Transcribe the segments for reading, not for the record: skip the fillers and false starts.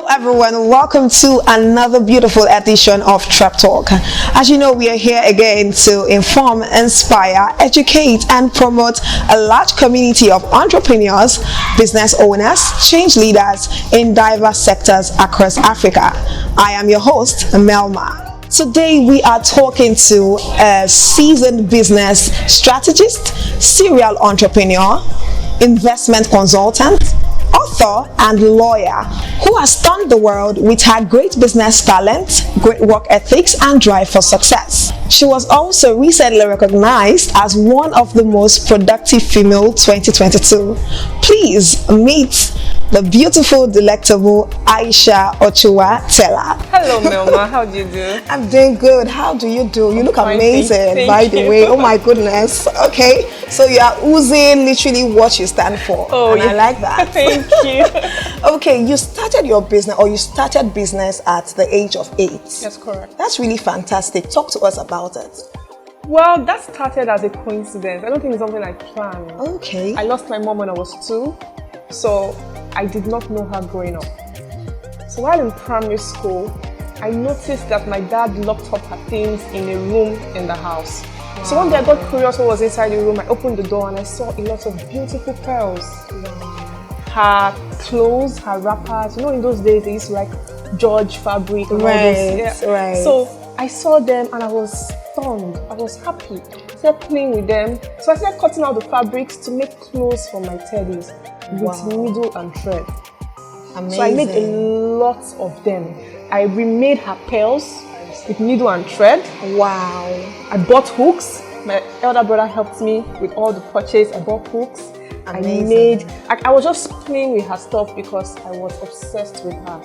Everyone, welcome to another beautiful edition of Treptalk. As you know, we are here again to inform, inspire, educate and promote a large community of entrepreneurs, business owners, change leaders in diverse sectors across Africa. I am your host, Melma. Today we are talking to a seasoned business strategist, serial entrepreneur, investment consultant, author and lawyer who has stunned the world with her great business talent, great work ethics and drive for success. She was also recently recognized as one of the most productive female 2022. Please meet the beautiful, delectable Aisha-Ochuwa Tella. Hello Melma, how do you do? I'm doing good. How do you do? You look amazing, by the way. Oh my goodness. Okay, so you are oozing literally what you stand for. Oh, and I like that. Thank you. Okay, you started your business, or you started business at the age of 8. That's correct. That's really fantastic. Talk to us about it. Well, that started as a coincidence. I don't think it's something I planned. Okay. I lost my mom when I was 2, so I did not know her growing up. So while in primary school, I noticed that my dad locked up her things in a room in the house. Wow. So one day I got curious what was inside the room. I opened the door and I saw a lot of beautiful pearls. Wow. Her clothes, her wrappers. You know, in those days they used to like George fabric and all this. Yeah. Right. So I saw them and I was stunned. I was happy. I started playing with them. So I started cutting out the fabrics to make clothes for my teddies with needle and thread. Amazing. So I made a lot of them. I remade her pearls with needle and thread. Wow. I bought hooks. My elder brother helped me with all the purchase. I bought hooks. Amazing. I was just playing with her stuff because I was obsessed with her.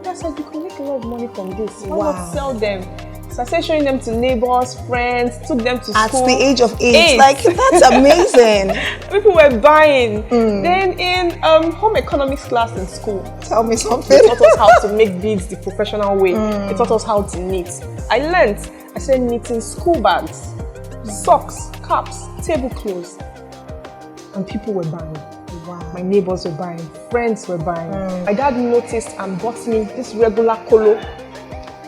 I said, you can make a lot of money from this. Why not sell them? So I started showing them to neighbors, friends, took them to school. At the age of 8. Like, that's amazing. People were buying. Then in home economics class in school. Tell me something. They taught us how to make beads the professional way. They taught us how to knit. I learned. I started knitting school bags, socks, caps, tablecloths. And people were buying. Wow. My neighbors were buying. Friends were buying. My dad noticed and bought me this regular colo.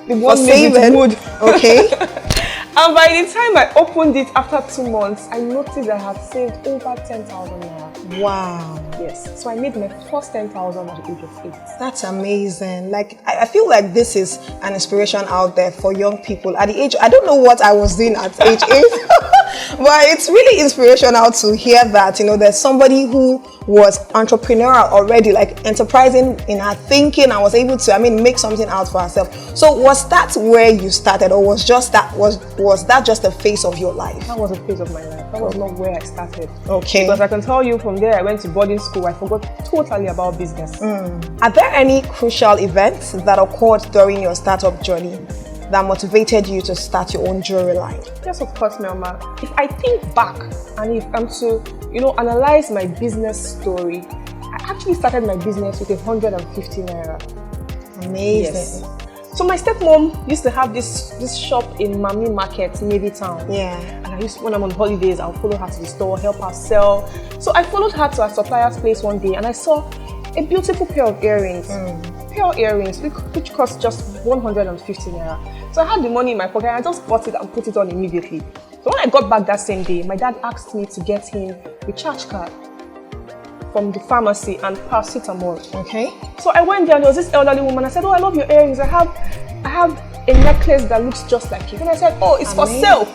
The one made with wood. Okay. And by the time I opened it after 2 months, I noticed I had saved over 10,000 naira. Wow. Yes. So I made my first 10,000 at the age of 8. That's amazing. Like, I feel like this is an inspiration out there for young people. At the age, I don't know what I was doing at age 8, but it's really inspirational to hear that, you know, there's somebody who was entrepreneurial already, like enterprising in her thinking, and was able to, make something out for herself. So was that where you started, or was that just a phase of your life? That was a phase of my life. That was not where I started. Okay. Because I can tell you from there, I went to boarding school. I forgot totally about business. Are there any crucial events that occurred during your startup journey that motivated you to start your own jewelry line? Yes, of course, Melma. If I think back and if I'm to, analyze my business story, I actually started my business with 150 naira. Amazing. Yes. So my stepmom used to have this shop in Mami Market, Navy Town. Yeah. And when I'm on holidays, I'll follow her to the store, help her sell. So I followed her to her supplier's place one day and I saw a beautiful pair of earrings. Pearl earrings, which cost just 150 naira. So I had the money in my pocket and I just bought it and put it on immediately. So when I got back that same day, my dad asked me to get him a charge card from the pharmacy and paracetamol. Okay. So I went there and there was this elderly woman. I said, oh, I love your earrings. I have a necklace that looks just like it. And I said, oh, it's for sale.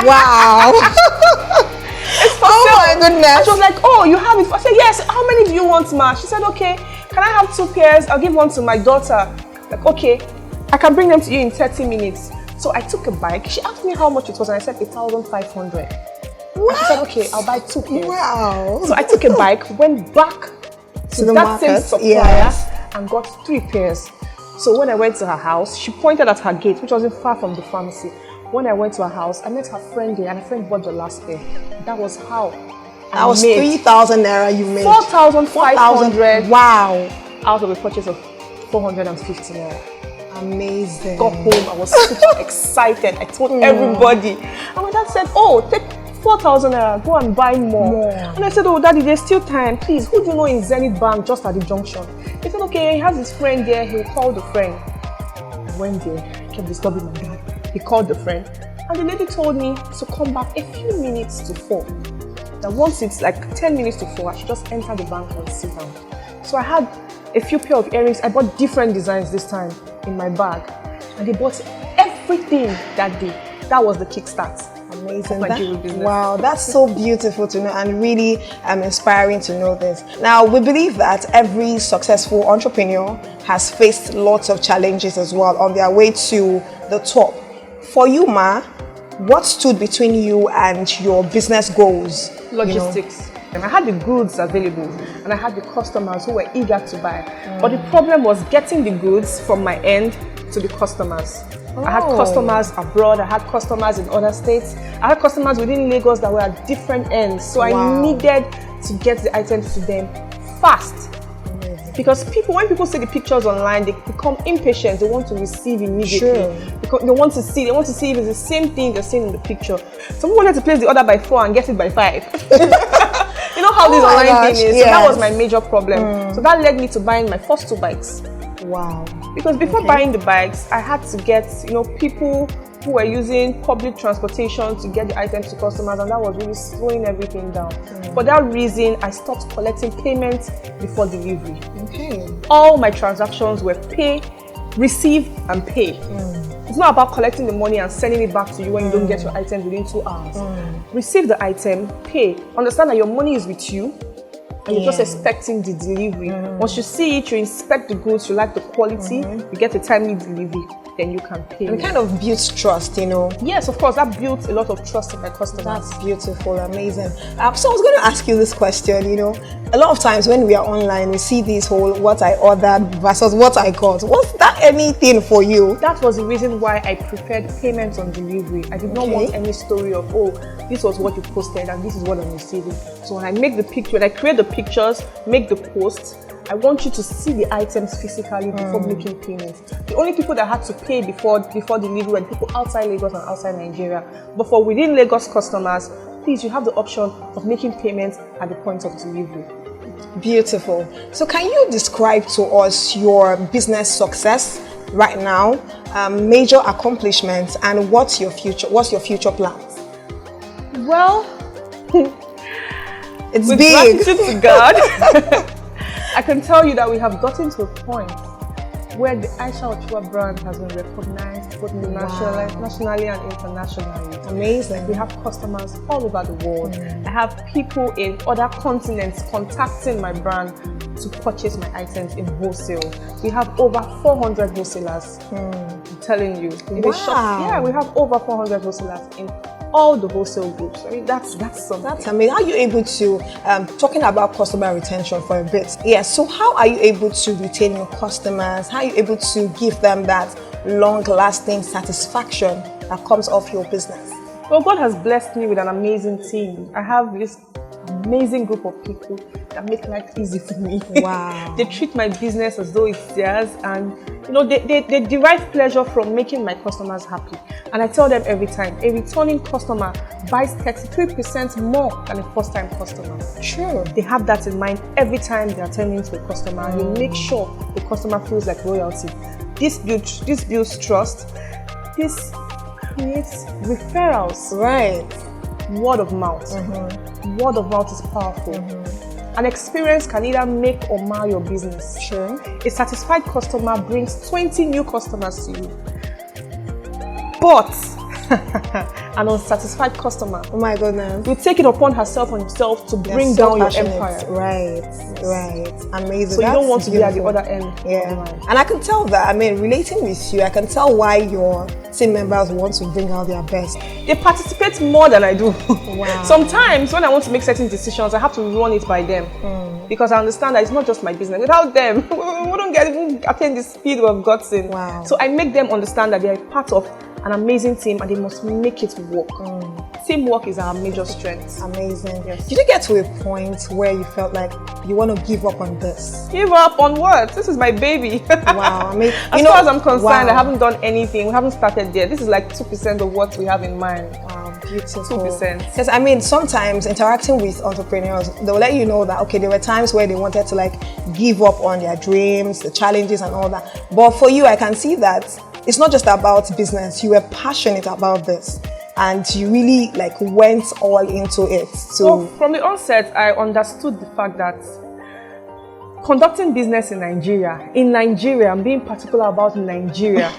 Wow. It's for sale. My goodness. And she was like, oh, you have it? I said, yes. How many do you want, ma? She said, okay. Can I have 2 pairs? I'll give one to my daughter. Like, okay. I can bring them to you in 30 minutes. So I took a bike. She asked me how much it was and I said 1,500. And she said, okay, I'll buy 2 pairs. Wow. So I took a bike, went back to that market, same supplier and got 3 pairs. So when I went to her house, she pointed at her gate, which wasn't far from the pharmacy. When I went to her house, I met her friend there and her friend bought the last pair. That was how that was 3,000 naira you made. 4,500. Wow. Out of a purchase of 450 naira. Amazing. Got home, I was super excited. I told everybody. And my dad said, oh, take 4,000 naira, go and buy more. And I said, oh daddy, there's still time. Please, who do you know in Zenith Bank just at the junction? He said, okay, he has his friend there, he'll call the friend. I went there, kept disturbing my dad. He called the friend. And the lady told me to come back a few minutes to 4. That once it's like 10 minutes to 4, I should just enter the bank and sit down. So I had a few pair of earrings. I bought different designs this time in my bag. And they bought everything that day. That was the kickstart. Amazing. Wow, that's so beautiful to know and really inspiring to know this. Now, we believe that every successful entrepreneur has faced lots of challenges as well on their way to the top. For you, Ma, what stood between you and your business goals? Logistics. And I had the goods available and I had the customers who were eager to buy. But the problem was getting the goods from my end to the customers. I had customers abroad, I had customers in other states, I had customers within Lagos that were at different ends. So I needed to get the items to them fast. Because when people see the pictures online, they become impatient. They want to receive immediately. Because they want to see if it's the same thing they're seeing in the picture. Some people wanted to place the order by 4 and get it by 5. You know how this online thing is. Yes. So that was my major problem. So that led me to buying my first 2 bikes. Wow. Because before buying the bikes, I had to get, people who were using public transportation to get the items to customers, and that was really slowing everything down. For that reason, I stopped collecting payments before delivery. All my transactions were pay, receive, and pay. It's not about collecting the money and sending it back to you when you don't get your item within 2 hours. Receive the item, pay. Understand that your money is with you. And you're just expecting the delivery. Once you see it, you inspect the goods, you like the quality, you get a timely delivery, then you can pay. And it kind of builds trust, Yes, of course, that builds a lot of trust in my customers. That's beautiful, amazing. So I was going to ask you this question, a lot of times when we are online, we see this whole what I ordered versus what I got. Was that anything for you? That was the reason why I preferred payments on delivery. I did not want any story of, this was what you posted and this is what I'm receiving. So when I make the picture, when I create the pictures, make the posts, I want you to see the items physically before making payments. The only people that had to pay before delivery were people outside Lagos and outside Nigeria. But for within Lagos customers, please, you have the option of making payments at the point of delivery. Beautiful. So can you describe to us your business success right now, major accomplishments, and what's your future plans? Well, it's with big. gratitude to God, I can tell you that we have gotten to a point where the Aisha-Ochuwa brand has been recognized both nationally and internationally. Amazing. We have customers all over the world. I have people in other continents contacting my brand to purchase my items in wholesale. We have over 400 wholesalers. I'm telling you. Wow. We have over 400 wholesalers in all the wholesale groups. I mean, that's something. That's amazing. How are you able to, talking about customer retention for a bit. Yeah, so how are you able to retain your customers? How are you able to give them that long-lasting satisfaction that comes off your business? Well, God has blessed me with an amazing team. I have this amazing group of people that make life easy for me. Wow. They treat my business as though it's theirs, and they derive pleasure from making my customers happy. And I tell them every time, a returning customer buys 33% more than a first-time customer. True. They have that in mind every time they are attending to a customer, and they make sure the customer feels like royalty. This builds trust. This creates referrals. Right. Word of mouth. Word of mouth is powerful. An experience can either make or mar your business. Sure. A satisfied customer brings 20 new customers to you. But an unsatisfied customer, oh my goodness, will take it upon herself and himself to bring down your empire. Right, right. Amazing. So you don't want to be at the other end. Yeah. And I can tell that, relating with you, I can tell why your team members want to bring out their best. They participate more than I do. Wow. Sometimes when I want to make certain decisions, I have to run it by them. Because I understand that it's not just my business. Without them, we wouldn't attain the speed we've gotten. Wow. So I make them understand that they are part of an amazing team and they must make it work. Teamwork is our major strength. Amazing. Yes. Did you get to a point where you felt like you want to give up on this? Give up on what? This is my baby. Wow. As far as I'm concerned, I haven't done anything. We haven't started yet. This is like 2% of what we have in mind. Wow. Beautiful. 2%. Because I mean, sometimes interacting with entrepreneurs, they'll let you know that, okay, there were times where they wanted to like give up on their dreams, the challenges and all that. But for you, I can see that it's not just about business. You were passionate about this and you really like went all into it. So from the onset, I understood the fact that conducting business in Nigeria, I'm being particular about Nigeria,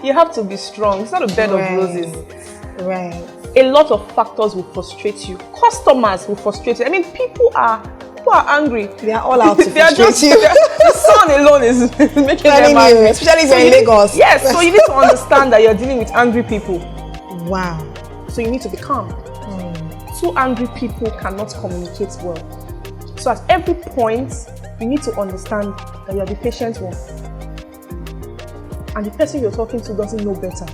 you have to be strong. It's not a bed of roses. Right. A lot of factors will frustrate you. Customers will frustrate you. I mean, people are angry. They are all out to frustrate you. The sun alone is making them angry. Especially if you're in Lagos. Yes, so you need to understand that you're dealing with angry people. Wow. So you need to be calm. Two angry people cannot communicate well. So at every point, you need to understand that you're the patient one. And the person you're talking to doesn't know better.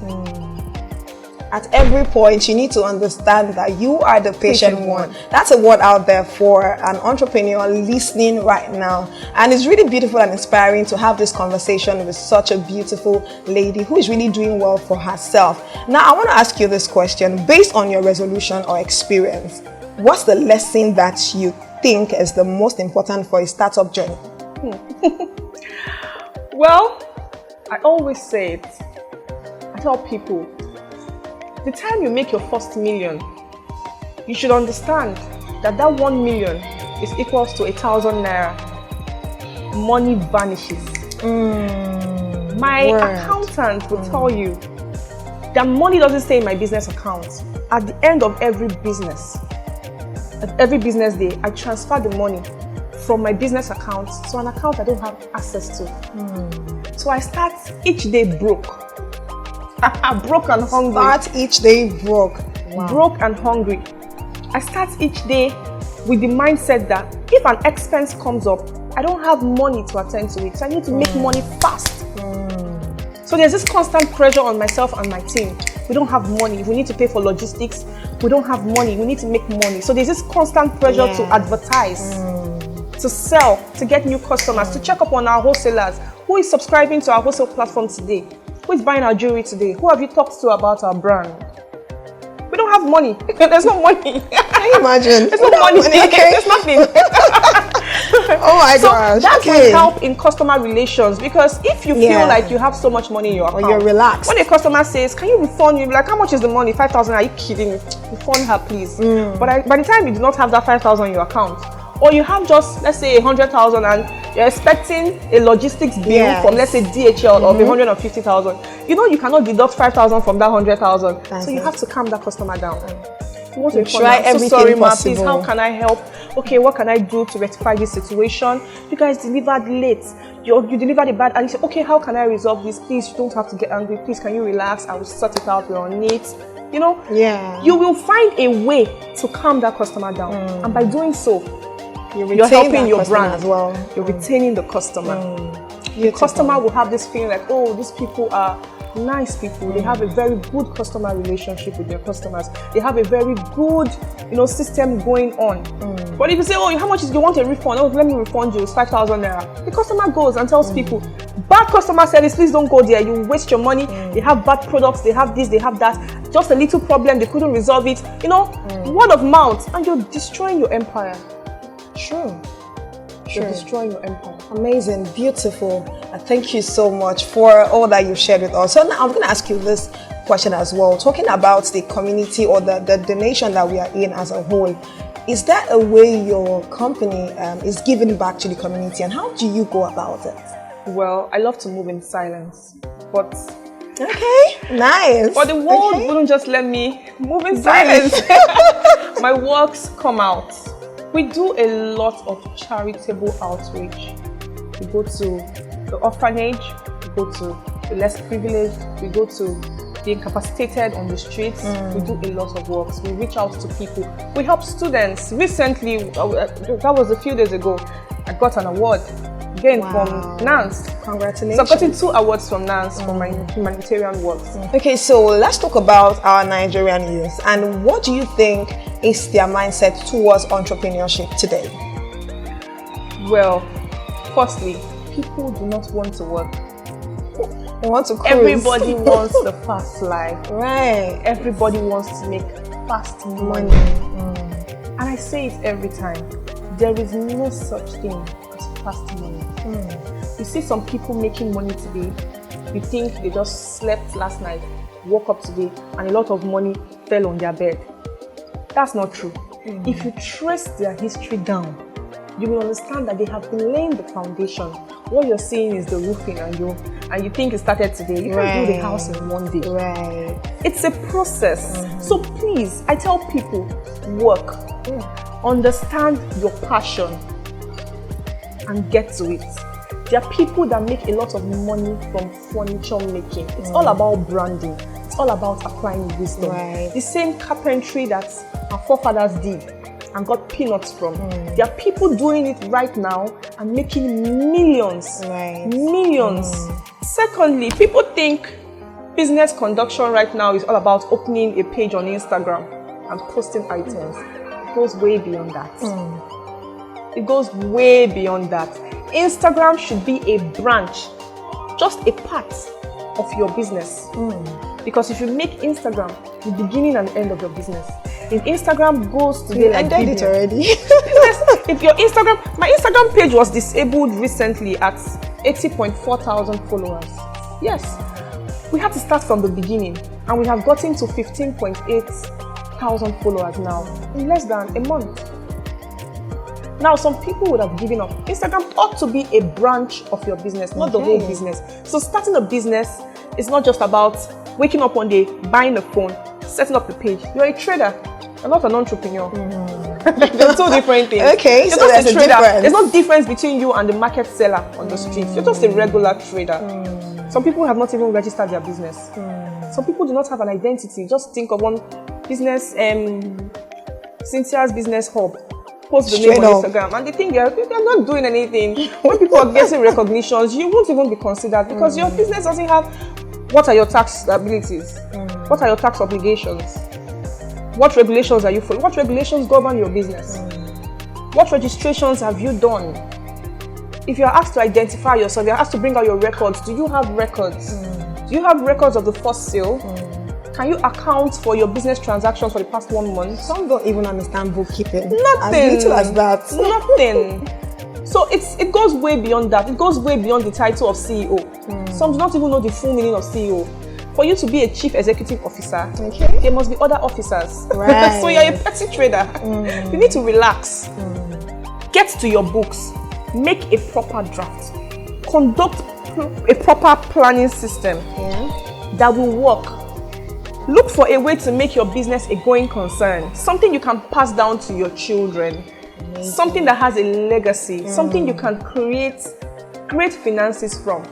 At every point, you need to understand that you are the patient one. That's a word out there for an entrepreneur listening right now. And it's really beautiful and inspiring to have this conversation with such a beautiful lady who is really doing well for herself. Now, I want to ask you this question. Based on your resolution or experience, what's the lesson that you think is the most important for a startup journey? Well, I always say it. I tell people, the time you make your first million, you should understand that that 1 million is equals to 1,000 naira. Money vanishes. My accountant will tell you that money doesn't stay in my business account. At the end of every business day, I transfer the money from my business account to an account I don't have access to. So I start each day broke. Broke and hungry. Start each day broke. Wow. Broke and hungry. I start each day with the mindset that if an expense comes up, I don't have money to attend to it. So I need to make money fast. So there's this constant pressure on myself and my team. We don't have money. We need to pay for logistics. We don't have money. We need to make money. So there's this constant pressure to advertise, to sell, to get new customers, to check up on our wholesalers. Who is subscribing to our wholesale platform today? Who is buying our jewelry today? Who have you talked to about our brand? We don't have money. There's no money. Can you imagine? There's no money. Okay. There's nothing. Oh my gosh. That will help in customer relations, because if you feel like you have so much money in your account, or you're relaxed. When a customer says, "Can you refund me?" You're like, "How much is the money? 5,000? Are you kidding me? Refund her, please." But by the time you do not have that 5,000 in your account, or you have just, let's say, 100,000 and you're expecting a logistics bill from, let's say, DHL of 150,000, you cannot deduct 5,000 from that 100,000. So you have to calm that customer down. You want to try everything sorry, possible. Please, how can I help? Okay, what can I do to rectify this situation? You guys delivered late. You delivered a bad, and you say, okay, how can I resolve this? Please, you don't have to get angry. Please, can you relax? I will sort it out. We're on it. You will find a way to calm that customer down. And by doing so, you're helping your brand as well. You're retaining the customer. The customer will have this feeling like, oh, these people are nice people. They have a very good customer relationship with their customers. They have a very good, system going on. But if you say, oh, how much you want a refund? Oh, let me refund you. It's 5,000 naira. The customer goes and tells people, bad customer service, please don't go there. You waste your money. They have bad products. They have this, they have that. Just a little problem. They couldn't resolve it. Word of mouth. And you're destroying your empire. True. You're destroying your empire. Amazing, beautiful. Thank you so much for all that you've shared with us. So now I'm going to ask you this question as well. Talking about the community or the nation that we are in as a whole, is there a way your company is giving back to the community, and how do you go about it? Well, I love to move in silence, but okay, nice. But the world wouldn't just let me move in silence. My works come out. We do a lot of charitable outreach. We go to the orphanage, we go to the less privileged, we go to the incapacitated on the streets. We do a lot of works. We reach out to people. We help students. Recently, that was a few days ago, I got an award again from NANS. Congratulations. So I've gotten 2 awards from NANS for my humanitarian works. Okay, so let's talk about our Nigerian youth, and what do you think is their mindset towards entrepreneurship today? Well, firstly, people do not want to work. You want to cruise. Everybody wants the fast life. Right. Everybody wants to make fast money. And I say it every time. There is no such thing as fast money. You see some people making money today. You think they just slept last night, woke up today, and a lot of money fell on their bed. That's not true. If you trace their history down, you will understand that they have been laying the foundation. What you're seeing is the roofing, and you think it started today. You can't build a house in one day. Right. It's a process. So please, I tell people, work. Understand your passion and get to it. There are people that make a lot of money from furniture making. It's all about branding. It's all about applying wisdom. Right. The same carpentry that our forefathers did and got peanuts from. There are people doing it right now and making millions. Right. Millions. Secondly, people think business conduction right now is all about opening a page on Instagram and posting items. It goes way beyond that. It goes way beyond that. Instagram should be a branch, just a part of your business. Because if you make Instagram the beginning and end of your business, if Instagram goes today like ended it already. If your my Instagram page was disabled recently at 80.4 thousand followers. Yes, we had to start from the beginning, and we have gotten to 15.8 thousand followers now in less than a month. Now, some people would have given up. Instagram ought to be a branch of your business, not the whole business. So starting a business is not just about waking up one day, buying a phone, setting up a page. You're a trader. You're not an entrepreneur. They're two different things. Okay, you're so just there's a trader. difference. There's no difference between you and the market seller on the street. You're just a regular trader. Some people have not even registered their business. Some people do not have an identity. Just think of one business, Cynthia's Business Hub. Post the name on Instagram, and they think they're not doing anything. When people are getting recognitions, you won't even be considered because your business doesn't have. What are your tax liabilities? What are your tax obligations? What regulations are you following? What regulations govern your business? What registrations have you done? If you're asked to identify yourself, you're asked to bring out your records. Do you have records? Do you have records of the first sale? Can you account for your business transactions for the past 1 month? Some don't even understand bookkeeping. Nothing. As little as that. Nothing. So it goes way beyond that. It goes way beyond the title of CEO. Some do not even know the full meaning of CEO. For you to be a chief executive officer, there must be other officers. Right. So you're a petty trader. You need to relax. Get to your books. Make a proper draft. Conduct a proper planning system that will work. Look for a way to make your business a going concern. Something you can pass down to your children. Something that has a legacy. Something you can create great finances from.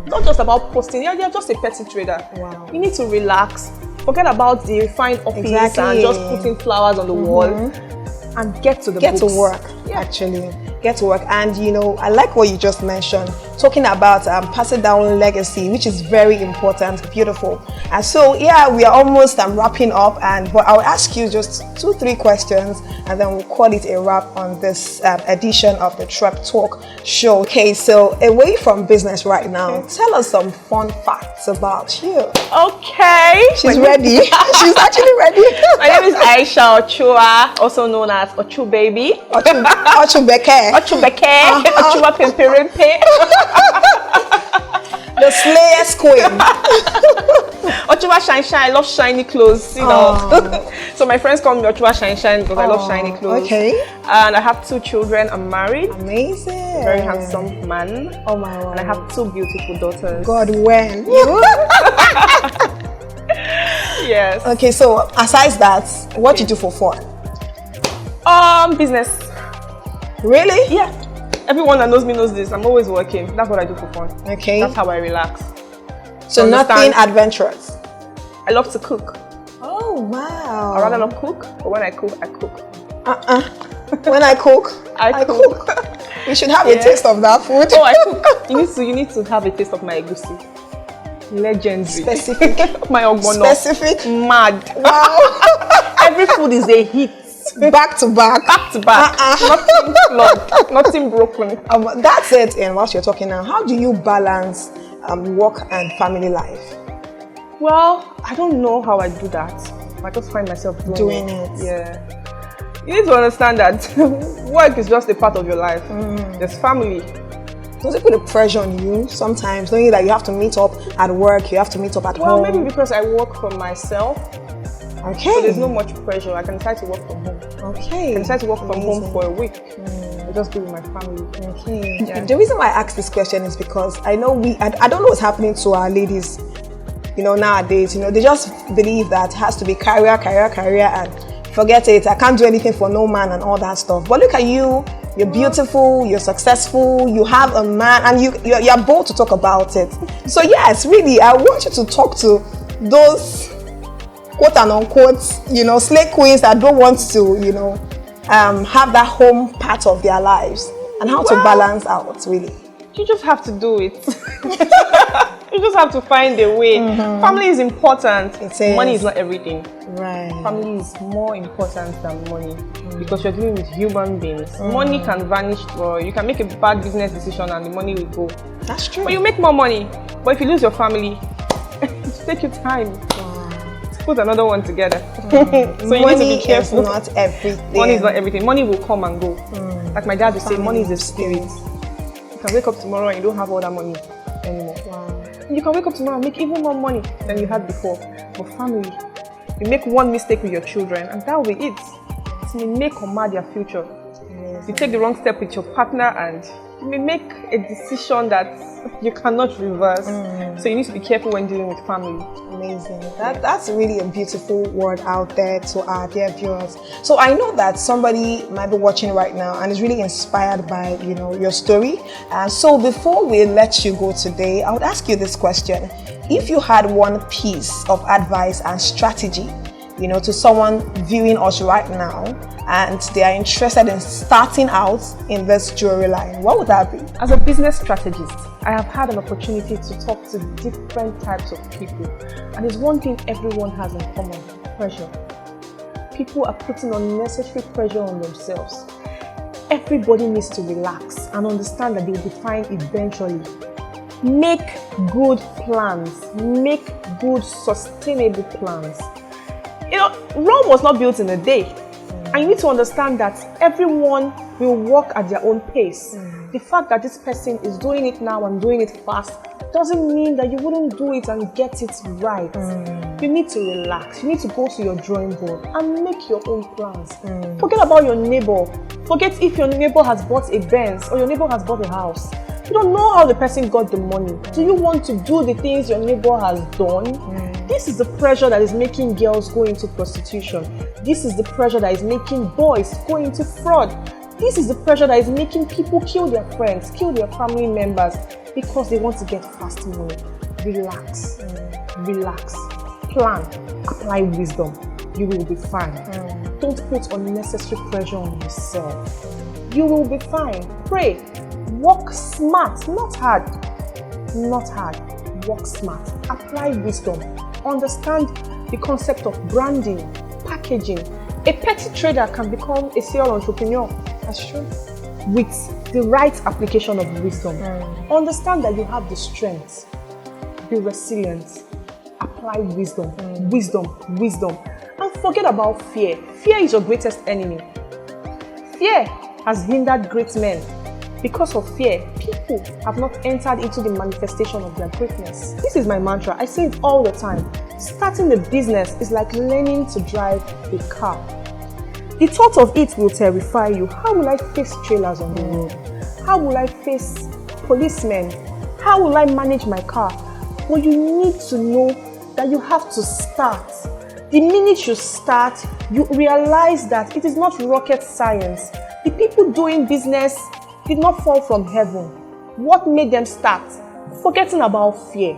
Not just about posting. You're just a petty trader. Wow. You need to relax. Forget about the refined office and just putting flowers on the wall. And get to the books. Get to work, actually. Get to work. And you know, I like what you just mentioned, talking about passing down legacy, which is very important, beautiful. And so, yeah, we are almost wrapping up, but I'll ask you just 2-3 questions, and then we'll call it a wrap on this edition of the Treptalk show. Okay, so away from business right now, tell us some fun facts about you. Okay. She's ready. She's actually ready. My name is Aisha-Ochuwa, also known as Ochu Baby. Ochubeke. Ochuwa Pimpirimpe. The Slayer's Queen. Ochuwa Shine Shine. I love shiny clothes, you know. So my friends call me Ochuwa Shine Shine because I love shiny clothes. Okay. And I have 2 children. I'm married. Amazing. A very handsome man. Oh my God. And I have 2 beautiful daughters. God, when? Yes. Okay, so aside that, what do you do for fun? Business. Really? Yeah. Everyone that knows me knows this. I'm always working. That's what I do for fun. Okay. That's how I relax. So nothing adventurous. I love to cook. Oh wow. I rather not cook, but when I cook, I cook. When I cook, I cook. We should have a taste of that food. Oh, I cook. You need to have a taste of my egusi. Legendary. Specific. My ogbono. Specific. Mad. Wow. Every food is a hit. Back to back. Back to back. Nothing flawed. Nothing broken. That's it. And whilst you're talking now, how do you balance work and family life? Well, I don't know how I do that. I just find myself doing it. Yeah. You need to understand that work is just a part of your life. There's family. Does it put a pressure on you sometimes, knowing that you have to meet up at work, you have to meet up at home? Well, maybe because I work for myself. Okay. So there's not much pressure. I can decide to work from home. Okay. I can decide to work from home for a week. I just be with my family. Okay. Yeah. The reason why I ask this question is because I know I don't know what's happening to our ladies, nowadays. They just believe that it has to be career, and forget it. I can't do anything for no man and all that stuff. But look at you. You're beautiful, you're successful, you have a man, and you're bold to talk about it. So yes, really, I want you to talk to those quote and unquote, slay queens that don't want to, have that home part of their lives, and how to balance out, really. You just have to do it. You just have to find a way. Family is important. Money is not everything. Right. Family is more important than money because you're dealing with human beings. Money can vanish, or you can make a bad business decision and the money will go. That's true. But you make more money. But if you lose your family, it take you time to put another one together. So you need to be careful. Money is not everything. Money is not everything. Money will come and go. Like my dad would say, money is a spirit. You can wake up tomorrow and you don't have all that money anymore. You can wake up tomorrow and make even more money than you had before. But family, you make one mistake with your children and that will be it. It may make or mar their future. You take the wrong step with your partner and you may make a decision that you cannot reverse. So you need to be careful when dealing with family. Amazing. That's really a beautiful word out there to our dear viewers. So I know that somebody might be watching right now and is really inspired by your story. So before we let you go today, I would ask you this question: if you had one piece of advice and strategy, to someone viewing us right now, and they are interested in starting out in this jewelry line, what would that be? As a business strategist, I have had an opportunity to talk to different types of people. And there's one thing everyone has in common: pressure. People are putting unnecessary pressure on themselves. Everybody needs to relax and understand that they will be fine eventually. Make good plans. Make good, sustainable plans. Rome was not built in a day. And you need to understand that everyone will work at their own pace. The fact that this person is doing it now and doing it fast doesn't mean that you wouldn't do it and get it right. You need to relax. You need to go to your drawing board and make your own plans. Forget about your neighbor. Forget if your neighbor has bought a Benz or your neighbor has bought a house. You don't know how the person got the money. Do you want to do the things your neighbor has done? This is the pressure that is making girls go into prostitution. This is the pressure that is making boys go into fraud. This is the pressure that is making people kill their friends, kill their family members because they want to get fast money. Relax. Relax. Plan. Apply wisdom. You will be fine. Don't put unnecessary pressure on yourself. You will be fine. Pray. Work smart, not hard. Not hard. Work smart. Apply wisdom. Understand the concept of branding, packaging. A petty trader can become a serial entrepreneur. That's true. With the right application of wisdom. Understand that you have the strength. Be resilient. Apply wisdom. Wisdom. And forget about fear. Fear is your greatest enemy. Fear has hindered great men. Because of fear, people have not entered into the manifestation of their greatness. This is my mantra. I say it all the time. Starting a business is like learning to drive a car. The thought of it will terrify you. How will I face trailers on the road? How will I face policemen? How will I manage my car? But you need to know that you have to start. The minute you start, you realize that it is not rocket science. The people doing business did not fall from heaven. What made them start? Forgetting about fear.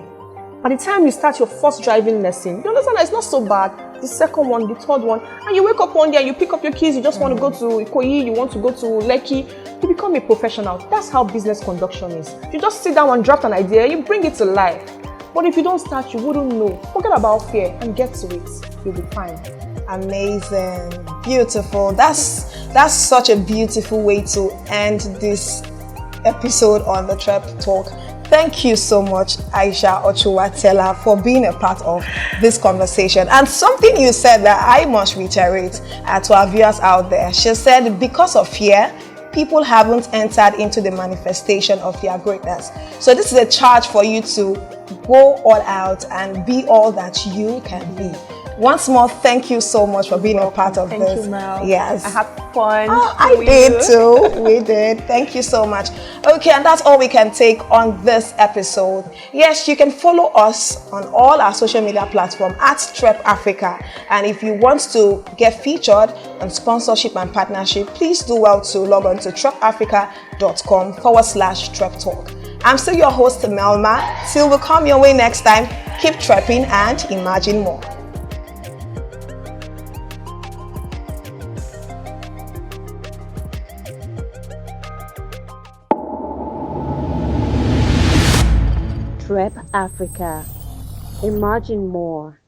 By the time you start your first driving lesson, you understand that it's not so bad. The second one, the third one, and you wake up one day and you pick up your keys, you just want to go to Ikoyi, you want to go to Lekki, you become a professional. That's how business conduction is. You just sit down and draft an idea, you bring it to life. But if you don't start, you wouldn't know. Forget about fear and get to it. You'll be fine. Amazing. Beautiful. That's such a beautiful way to end this episode on the Trep Talk. Thank you so much, Aisha-Ochuwa Tella, for being a part of this conversation. And something you said that I must reiterate to our viewers out there. She said, because of fear, people haven't entered into the manifestation of their greatness. So this is a charge for you to go all out and be all that you can be. Once more, thank you so much for being a part of this. Thank you, Mel. Yes. I had fun. Oh, I did too. We did. Thank you so much. Okay, and that's all we can take on this episode. Yes, you can follow us on all our social media platforms at TrepAfrica. And if you want to get featured on sponsorship and partnership, please do well to log on to TrepAfrica.com/Treptalk. I'm still your host, Melma. Till we come your way next time, keep trepping and imagine more. TrepAfrica. Imagine more.